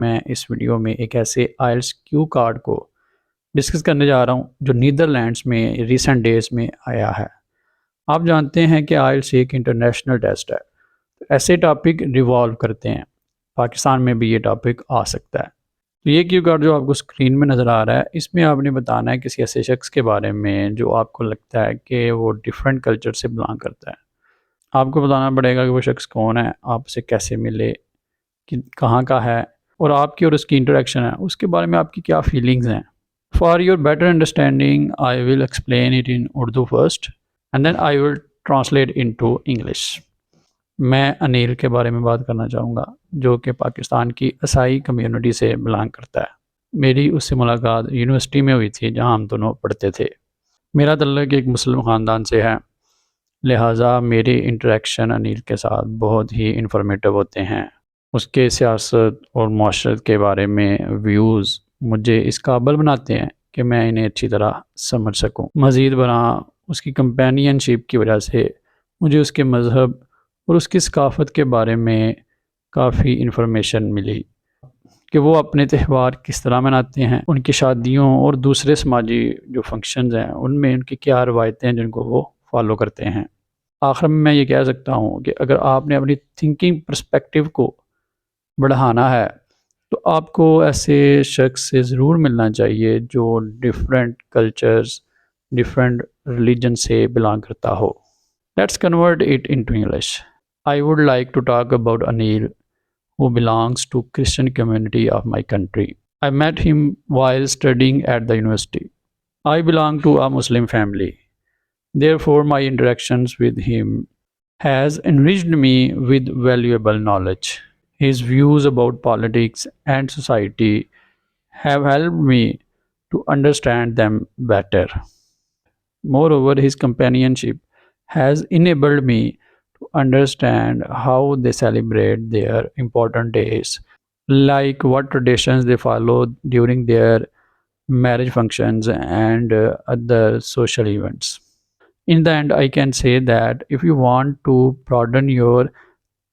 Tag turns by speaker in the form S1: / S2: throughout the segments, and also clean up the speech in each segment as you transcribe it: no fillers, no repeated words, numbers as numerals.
S1: میں اس ویڈیو میں ایک ایسے آئلس کیو کارڈ کو ڈسکس کرنے جا رہا ہوں جو نیدرلینڈز میں ریسنٹ ڈیز میں آیا ہے۔ آپ جانتے ہیں کہ آئلس ایک انٹرنیشنل ٹیسٹ ہے، ایسے ٹاپک ریوالو کرتے ہیں، پاکستان میں بھی یہ ٹاپک آ سکتا ہے۔ تو یہ کیو کارڈ جو آپ کو اسکرین میں نظر آ رہا ہے، اس میں آپ نے بتانا ہے کسی ایسے شخص کے بارے میں جو آپ کو لگتا ہے کہ وہ ڈیفرنٹ کلچر سے بلانگ کرتا ہے۔ آپ کو بتانا پڑے گا کہ وہ شخص کون ہے، آپ سے کیسے ملے، کہاں کا ہے، اور آپ کی اور اس کی انٹریکشن ہے اس کے بارے میں آپ کی کیا فیلنگز ہیں۔ For your better understanding I will explain it in Urdu first and then I will translate into English. میں انیل کے بارے میں بات کرنا چاہوں گا جو کہ پاکستان کی عیسائی کمیونٹی سے بلانگ کرتا ہے۔ میری اس سے ملاقات یونیورسٹی میں ہوئی تھی جہاں ہم دونوں پڑھتے تھے۔ میرا تعلق ایک مسلم خاندان سے ہے، لہٰذا میری انٹریکشن انیل کے ساتھ بہت ہی انفارمیٹیو ہوتے ہیں۔ اس کے سیاست اور معاشرت کے بارے میں ویوز مجھے اس قابل بناتے ہیں کہ میں انہیں اچھی طرح سمجھ سکوں۔ مزید برآں اس کی کمپینین شپ کی وجہ سے مجھے اس کے مذہب اور اس کی ثقافت کے بارے میں کافی انفارمیشن ملی کہ وہ اپنے تہوار کس طرح مناتے ہیں، ان کی شادیوں اور دوسرے سماجی جو فنکشنز ہیں ان میں ان کی کیا روایتیں ہیں جن کو وہ فالو کرتے ہیں۔ آخر میں یہ کہہ سکتا ہوں کہ اگر آپ نے اپنی تھنکنگ پرسپیکٹیو کو بڑھانا ہے تو آپ کو ایسے شخص سے ضرور ملنا چاہیے جو ڈیفرنٹ کلچرز، ڈیفرنٹ ریلیجن سے بلانگ کرتا ہو۔ Let's convert it into English. I would like to talk about Anil, who belongs to Christian community of my country. I met him while studying at the university. I belong to a Muslim family. Therefore, my interactions with him has enriched me with valuable knowledge. His views about politics and society have helped me to understand them better. Moreover, his companionship has enabled me to understand how they celebrate their important days, like what traditions they follow during their marriage functions and other social events. In the end, I can say that if you want to broaden your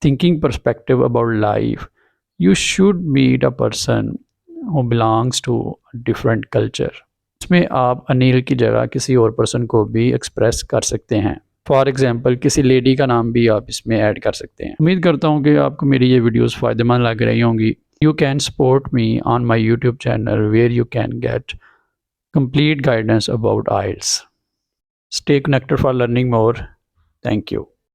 S1: thinking perspective about life, you should meet a person who belongs to a different culture. اس میں آپ انیل کی جگہ کسی اور person کو بھی express کر سکتے ہیں۔ فار ایگزامپل کسی لیڈی کا نام بھی آپ اس میں ایڈ کر سکتے ہیں۔ امید کرتا ہوں کہ آپ کو میری یہ ویڈیوز فائدہ مند لگ رہی ہوں گی۔ You can support me on my YouTube channel where you can get complete guidance about IELTS. Stay connected for learning more. Thank you.